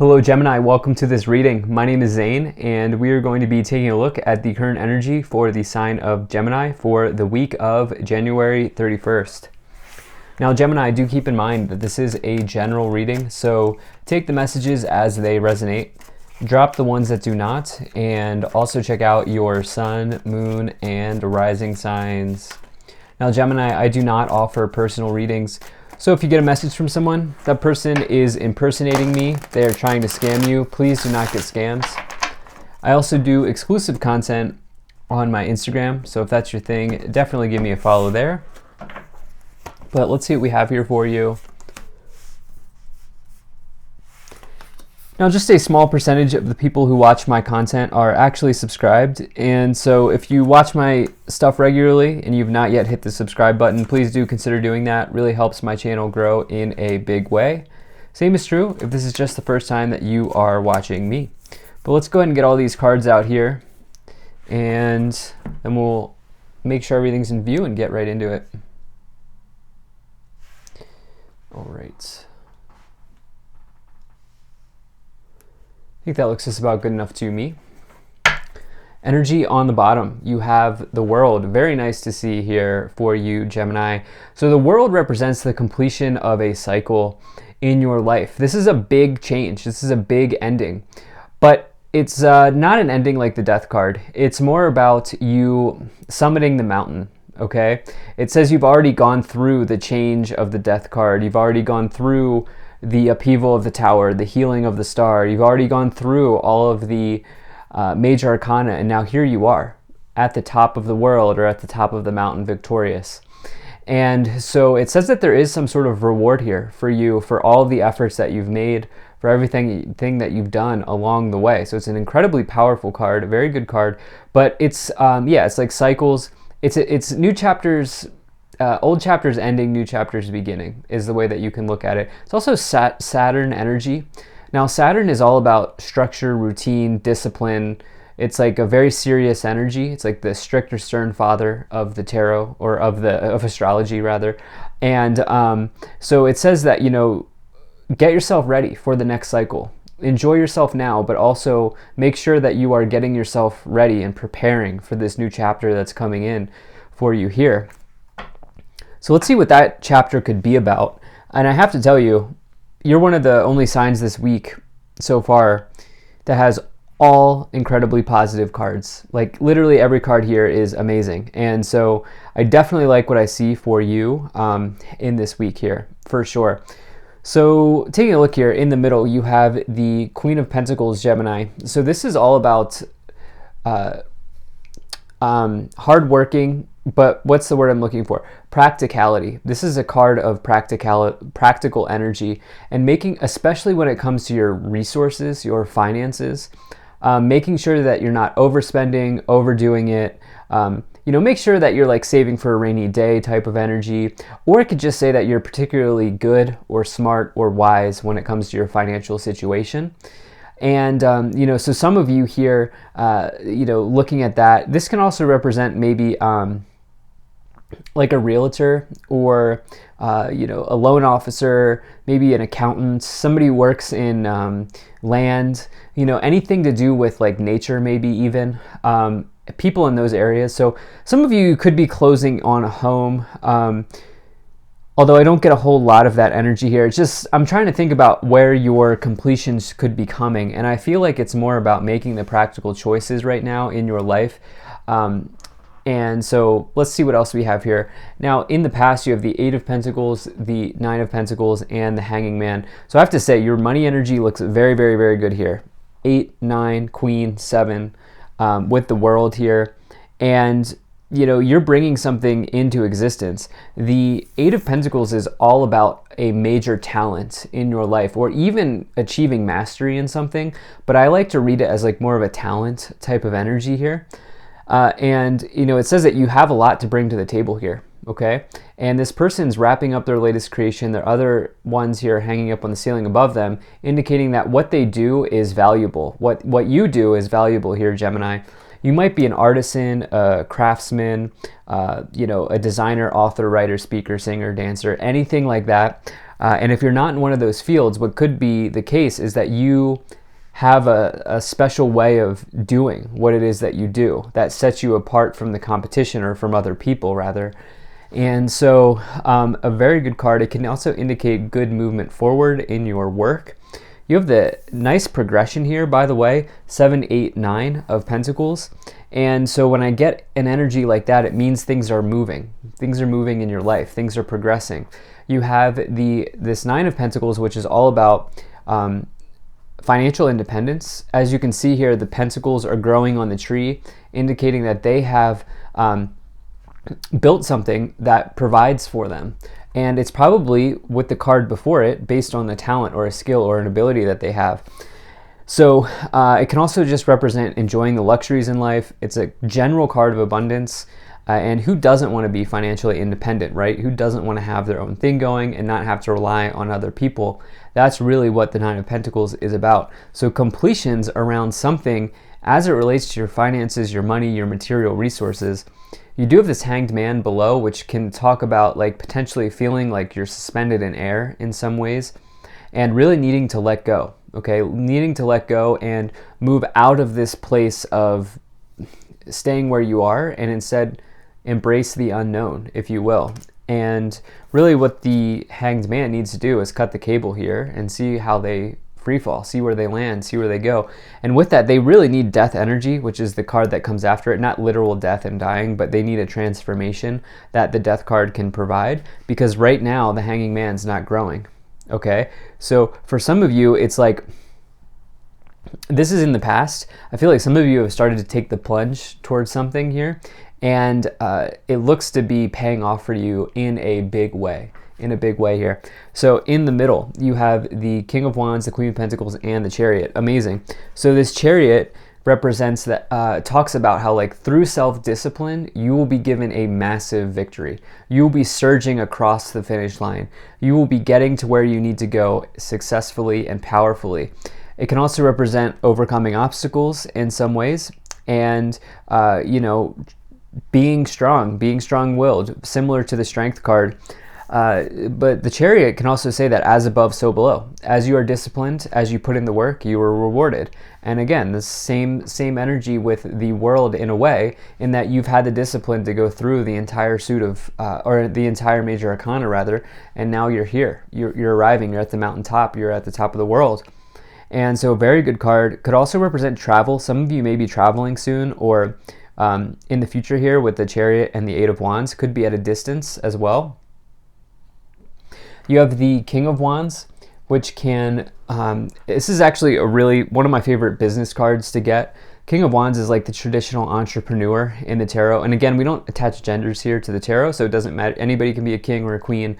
Hello Gemini, welcome to this reading. My name is Zane and we are going to be taking a look at the current energy for the sign of Gemini for the week of January 31st. Now Gemini, do keep in mind that this is a general reading, so take the messages as they resonate, drop the ones that do not, and also check out your sun, moon, and rising signs. Now Gemini, I do not offer personal readings. So if you get a message from someone, that person is impersonating me, they are trying to scam you, please do not get scams. I also do exclusive content on my Instagram, so if that's your thing, definitely give me a follow there. But let's see what we have here for you. Now, just a small percentage of the people who watch my content are actually subscribed, and so if you watch my stuff regularly and you've not yet hit the subscribe button, please do consider doing that. It really helps my channel grow in a big way. Same is true if this is just the first time that you are watching me. But let's go ahead and get all these cards out here, and then we'll make sure everything's in view and get right into it. All right. I think that looks just about good enough to me. Energy on the bottom, you have the world. Very nice to see here for you, Gemini. So the world represents the completion of a cycle in your life. This is a big change. This is a big ending. But it's not an ending like the death card. It's more about you summiting the mountain, okay? It says you've already gone through the change of the death card. You've already gone through the upheaval of the tower, the healing of the star. You've already gone through all of the major arcana, and now here you are at the top of the world, or at the top of the mountain, victorious. And so it says that there is some sort of reward here for you for all of the efforts that you've made, for everything that you've done along the way. So it's an incredibly powerful card, a very good card. But it's it's like cycles. It's new chapters. Old chapters ending, new chapters beginning is the way that you can look at it. It's also Saturn energy. Now Saturn is all about structure, routine, discipline. It's like a very serious energy. It's like the strict or stern father of the tarot, or of astrology rather. And so it says that, get yourself ready for the next cycle. Enjoy yourself now, but also make sure that you are getting yourself ready and preparing for this new chapter that's coming in for you here. So let's see what that chapter could be about. And I have to tell you, you're one of the only signs this week so far that has all incredibly positive cards. Like literally every card here is amazing. And so I definitely like what I see for you in this week here, for sure. So taking a look here, in the middle, you have the Queen of Pentacles, Gemini. So this is all about hardworking, but what's the word I'm looking for? Practicality. This is a card of practical energy, and making, especially when it comes to your resources, your finances, making sure that you're not overspending, overdoing it. Make sure that you're like saving for a rainy day type of energy, or it could just say that you're particularly good or smart or wise when it comes to your financial situation. And, so some of you here, looking at that, this can also represent maybe like a realtor, or, a loan officer, maybe an accountant, somebody who works in land, anything to do with like nature, maybe even people in those areas. So some of you could be closing on a home. Although I don't get a whole lot of that energy here. It's just, I'm trying to think about where your completions could be coming. And I feel like it's more about making the practical choices right now in your life. And so let's see what else we have here. Now, in the past, you have the 8 of Pentacles, the 9 of Pentacles, and the Hanging Man. So I have to say, your money energy looks very, very, very good here. 8, 9, Queen, 7, with the World here. And you're bringing something into existence. The 8 of Pentacles is all about a major talent in your life, or even achieving mastery in something. But I like to read it as like more of a talent type of energy here. And it says that you have a lot to bring to the table here, okay? And this person's wrapping up their latest creation. There are other ones here hanging up on the ceiling above them, indicating that what they do is valuable. What you do is valuable here, Gemini. You might be an artisan, a craftsman, a designer, author, writer, speaker, singer, dancer, anything like that. And if you're not in one of those fields, what could be the case is that you have a special way of doing what it is that you do that sets you apart from the competition, or from other people rather. And so a very good card. It can also indicate good movement forward in your work. You have the nice progression here, by the way, 7, 8, 9 of Pentacles. And so when I get an energy like that, it means things are moving. Things are moving in your life. Things are progressing. You have this 9 of Pentacles, which is all about financial independence. As you can see here, the pentacles are growing on the tree, indicating that they have built something that provides for them. And it's probably, with the card before it, based on the talent or a skill or an ability that they have. So it can also just represent enjoying the luxuries in life. It's a general card of abundance. And who doesn't want to be financially independent, right? Who doesn't want to have their own thing going and not have to rely on other people? That's really what the 9 of Pentacles is about. So completions around something as it relates to your finances, your money, your material resources. You do have this Hanged Man below, which can talk about like potentially feeling like you're suspended in air in some ways, and really needing to let go, okay? Needing to let go and move out of this place of staying where you are and instead embrace the unknown, if you will. And really what the Hanged Man needs to do is cut the cable here and see how they free fall, see where they land, see where they go. And with that, they really need death energy, which is the card that comes after it. Not literal death and dying, but they need a transformation that the death card can provide, because right now the Hanging Man's not growing. Okay, so for some of you, it's like, this is in the past. I feel like some of you have started to take the plunge towards something here, and it looks to be paying off for you in a big way. Here. So in the middle, you have the King of Wands, the Queen of Pentacles, and the Chariot. Amazing. So this Chariot represents that, talks about how like through self-discipline, you will be given a massive victory. You will be surging across the finish line. You will be getting to where you need to go successfully and powerfully. It can also represent overcoming obstacles in some ways, and being strong-willed, similar to the Strength card. But the Chariot can also say that as above, so below. As you are disciplined, as you put in the work, you are rewarded. And again, the same energy with the World in a way, in that you've had the discipline to go through the entire suit of, or the entire major arcana rather, and now you're here. You're arriving, you're at the mountaintop, you're at the top of the world. And so a very good card. Could also represent travel. Some of you may be traveling soon, or in the future here with the Chariot and the 8 of Wands. Could be at a distance as well. You have the King of Wands, which can, this is actually one of my favorite business cards to get. King of Wands is like the traditional entrepreneur in the tarot. And again, we don't attach genders here to the tarot, so it doesn't matter. Anybody can be a king or a queen,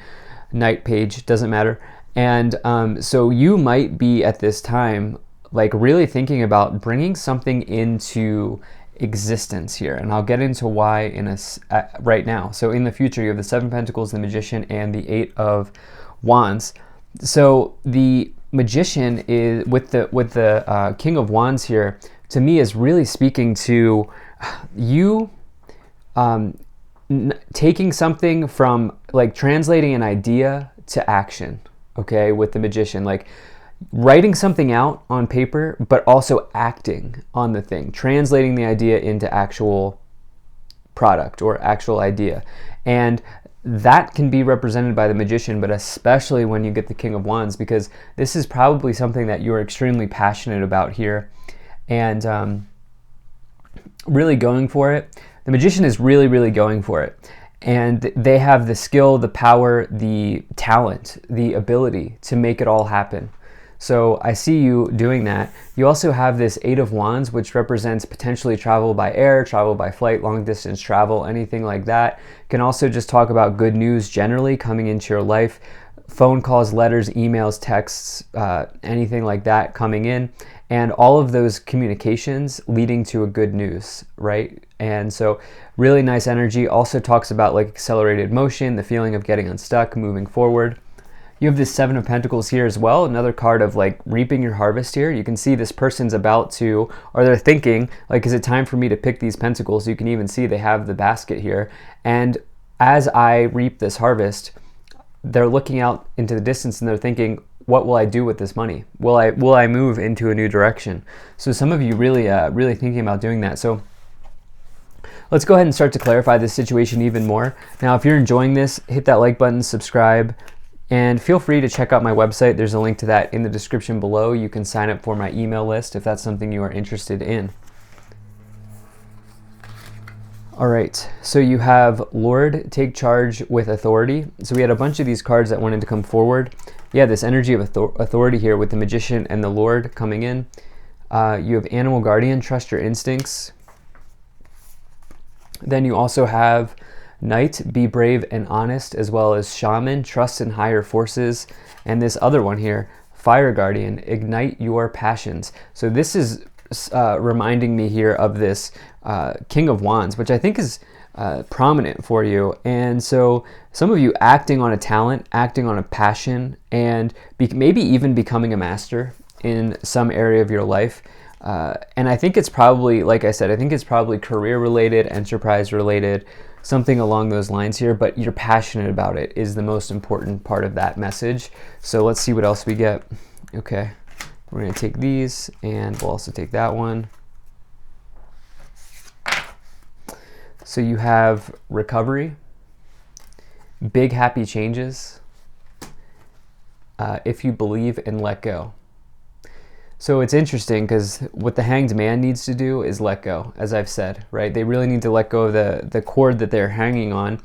knight, page, doesn't matter. And so you might be at this time like really thinking about bringing something into existence here, and I'll get into why right now. So in the future, you have the 7 of Pentacles, the Magician, and the 8 of Wands. So the Magician is with the King of Wands here. To me, is really speaking to you taking something from, like, translating an idea to action. Okay, with the Magician, like writing something out on paper, but also acting on the thing, translating the idea into actual product or actual idea. And that can be represented by the Magician, but especially when you get the King of Wands, because this is probably something that you're extremely passionate about here and really going for it. The Magician is really, really going for it. And they have the skill, the power, the talent, the ability to make it all happen. So I see you doing that. You also have this 8 of Wands, which represents potentially travel by air, travel by flight, long distance travel, anything like that. Can also just talk about good news generally coming into your life. Phone calls, letters, emails, texts, anything like that coming in. And all of those communications leading to a good news, right? And so really nice energy. Also talks about like accelerated motion, the feeling of getting unstuck, moving forward. You have this 7 of Pentacles here as well, another card of like reaping your harvest here. You can see this person's about to, or they're thinking, like, is it time for me to pick these pentacles? You can even see they have the basket here. And as I reap this harvest, they're looking out into the distance and they're thinking, what will I do with this money? Will I move into a new direction? So some of you really thinking about doing that. So let's go ahead and start to clarify this situation even more. Now, if you're enjoying this, hit that like button, subscribe, and feel free to check out my website. There's a link to that in the description below. You can sign up for my email list if that's something you are interested in. All right, so you have Lord, take charge with authority. So we had a bunch of these cards that wanted to come forward. Yeah, this energy of authority here with the Magician and the Lord coming in. You have Animal Guardian, trust your instincts. Then you also have Knight, be brave and honest, as well as Shaman, trust in higher forces. And this other one here, Fire Guardian, ignite your passions. So this is reminding me here of this King of Wands, which I think is prominent for you. And so some of you acting on a talent, acting on a passion, and maybe even becoming a master in some area of your life. And I think it's probably, like I said, I think it's probably career related, enterprise related, something along those lines here, but you're passionate about it is the most important part of that message. So let's see what else we get. Okay, we're going to take these and we'll also take that one. So you have recovery, big happy changes, if you believe and let go. So it's interesting because what the Hanged Man needs to do is let go, as I've said, right? They really need to let go of the cord that they're hanging on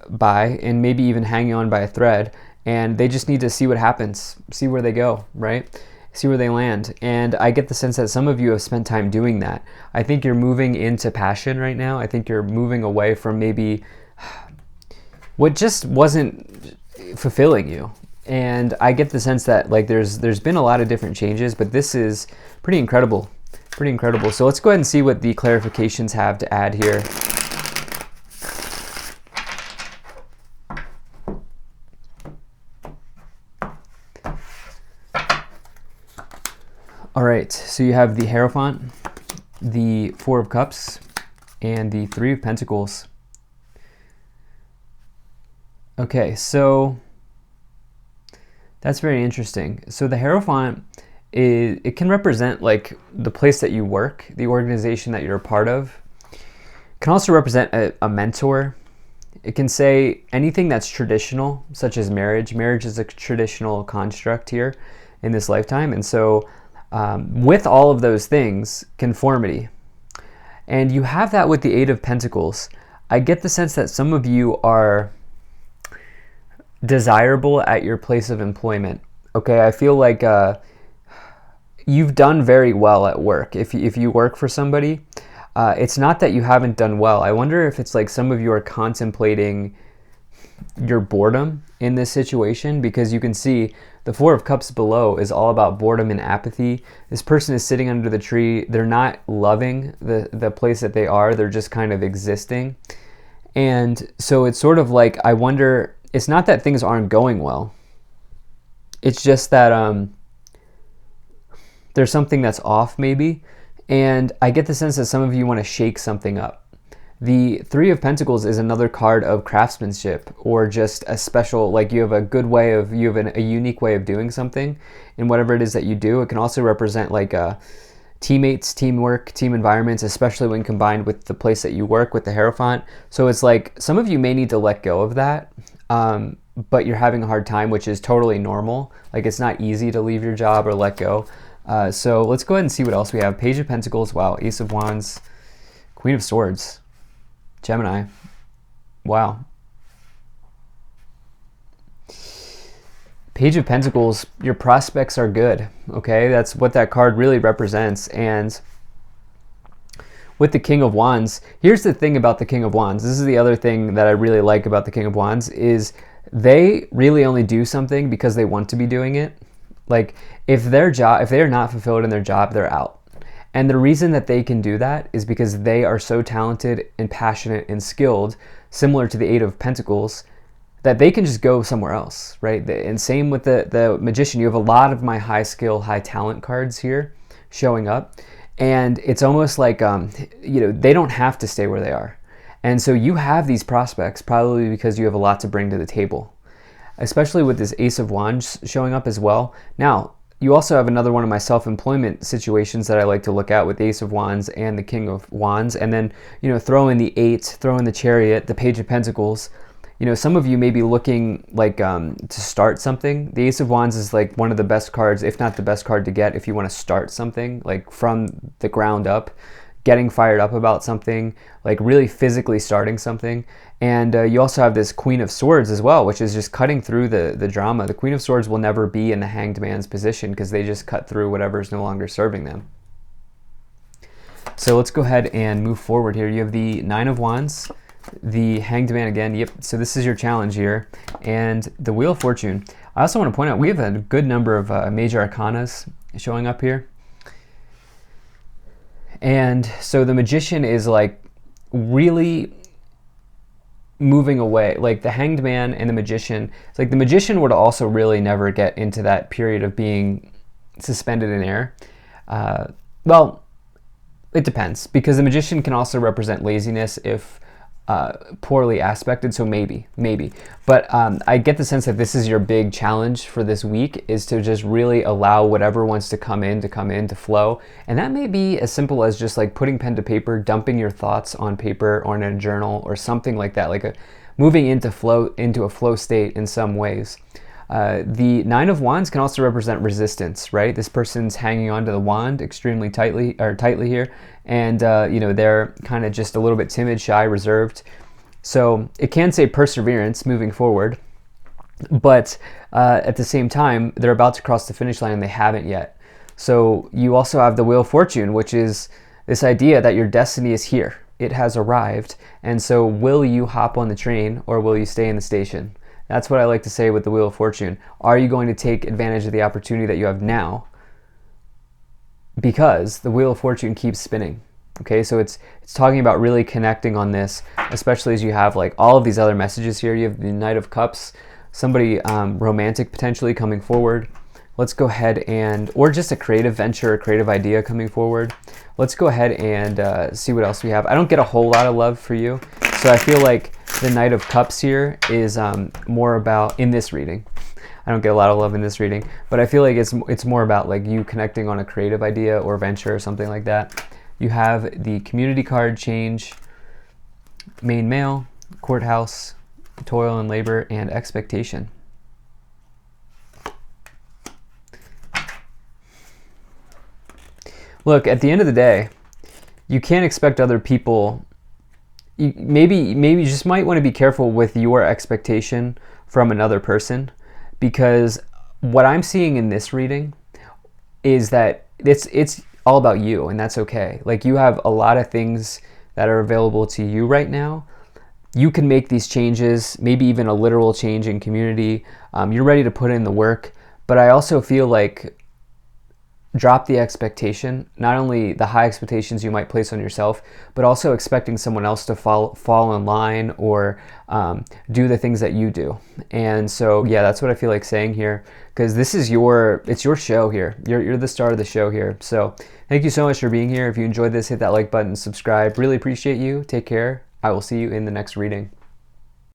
by, and maybe even hanging on by a thread, and they just need to see what happens, see where they go, right? See where they land. And I get the sense that some of you have spent time doing that. I think you're moving into passion right now. I think you're moving away from maybe what just wasn't fulfilling you. And I get the sense that like there's been a lot of different changes, but this is pretty incredible. Pretty incredible. So let's go ahead and see what the clarifications have to add here. All right, so you have the Hierophant, the Four of Cups, and the Three of Pentacles. Okay, so that's very interesting. So the Hierophant, it can represent like the place that you work, the organization that you're a part of. It can also represent a mentor. It can say anything that's traditional, such as marriage. Marriage is a traditional construct here in this lifetime. And so with all of those things, conformity. And you have that with the Eight of Pentacles. I get the sense that some of you are desirable at your place of employment. Okay, I feel like you've done very well at work. If you work for somebody, it's not that you haven't done well. I wonder if it's like some of you are contemplating your boredom in this situation, because you can see the Four of Cups below is all about boredom and apathy. This person is sitting under the tree. They're not loving the place that they are. They're just kind of existing. And so it's sort of like, I wonder, it's not that things aren't going well. It's just that there's something that's off maybe. And I get the sense that some of you want to shake something up. The Three of Pentacles is another card of craftsmanship, or just a special, like you have a good way of, you have a unique way of doing something in whatever it is that you do. It can also represent like teammates, teamwork, team environments, especially when combined with the place that you work with the Hierophant. So it's like some of you may need to let go of that, but you're having a hard time, which is totally normal. Like it's not easy to leave your job or let go. So let's go ahead and see what else we have. Page of Pentacles, wow, Ace of Wands, Queen of Swords, Gemini, wow. Page of Pentacles, your prospects are good, okay? That's what that card really represents. And with the King of Wands, here's the thing about the King of Wands. This is the other thing that I really like about the King of Wands is they really only do something because they want to be doing it. Like if they are not fulfilled in their job, they're out. And the reason that they can do that is because they are so talented and passionate and skilled, similar to the Eight of Pentacles, that they can just go somewhere else, right? And same with the Magician. You have a lot of my high skill, high talent cards here showing up. And it's almost like, they don't have to stay where they are. And so you have these prospects probably because you have a lot to bring to the table. especially with this Ace of Wands showing up as well. Now, you also have another one of my self-employment situations that I like to look at with the Ace of Wands and the King of Wands. And then, you know, throw in the 8, throw in the Chariot, the Page of Pentacles. You know, some of you may be looking like to start something. The Ace of Wands is like one of the best cards, if not the best card to get if you want to start something, like from the ground up, getting fired up about something, like really physically starting something. And you also have this Queen of Swords as well, which is just cutting through the drama. The Queen of Swords will never be in the Hanged Man's position because they just cut through whatever is no longer serving them. So let's go ahead and move forward here. You have the Nine of Wands, the Hanged Man again. Yep. So this is your challenge here, and the Wheel of Fortune. I also want to point out we have a good number of major arcanas showing up here, and so the Magician is like really moving away. Like the Hanged Man and the Magician, it's like the Magician would also really never get into that period of being suspended in air. Well, it depends, because the Magician can also represent laziness if poorly aspected, so maybe. But I get the sense that this is your big challenge for this week, is to just really allow whatever wants to come in, to flow. And that may be as simple as just like putting pen to paper, dumping your thoughts on paper or in a journal or something like that, like moving into a flow state in some ways. The Nine of Wands can also represent resistance, right? This person's hanging onto the wand extremely tightly here, and you know, they're kind of just a little bit timid, shy, reserved. So it can say perseverance moving forward, but at the same time, they're about to cross the finish line and they haven't yet. So you also have the Wheel of Fortune, which is this idea that your destiny is here. It has arrived, and so will you hop on the train or will you stay in the station? That's what I like to say with the Wheel of Fortune. Are you going to take advantage of the opportunity that you have now? Because the Wheel of Fortune keeps spinning. Okay, so it's talking about really connecting on this, especially as you have like all of these other messages here. You have the Knight of Cups, somebody romantic potentially coming forward. Let's go ahead and, or just a creative venture, a creative idea coming forward. Let's go ahead and see what else we have. I don't get a whole lot of love for you, so I feel like the Knight of Cups here is more about, in this reading, I don't get a lot of love in this reading, but I feel like it's more about like you connecting on a creative idea or venture or something like that. You have the Community card, Change, Main Male, Courthouse, Toil and Labor, and Expectation. Look, at the end of the day, you can't expect other people. Maybe you just might want to be careful with your expectation from another person, because what I'm seeing in this reading is that it's all about you, and that's okay. Like, you have a lot of things that are available to you right now. You can make these changes, maybe even a literal change in community. You're ready to put in the work, but I also feel like drop the expectation, not only the high expectations you might place on yourself, but also expecting someone else to fall in line or do the things that you do. And so, yeah, that's what I feel like saying here, because this is it's your show here. You're the star of the show here. So thank you so much for being here. If you enjoyed this, hit that like button, subscribe. Really appreciate you. Take care. I will see you in the next reading.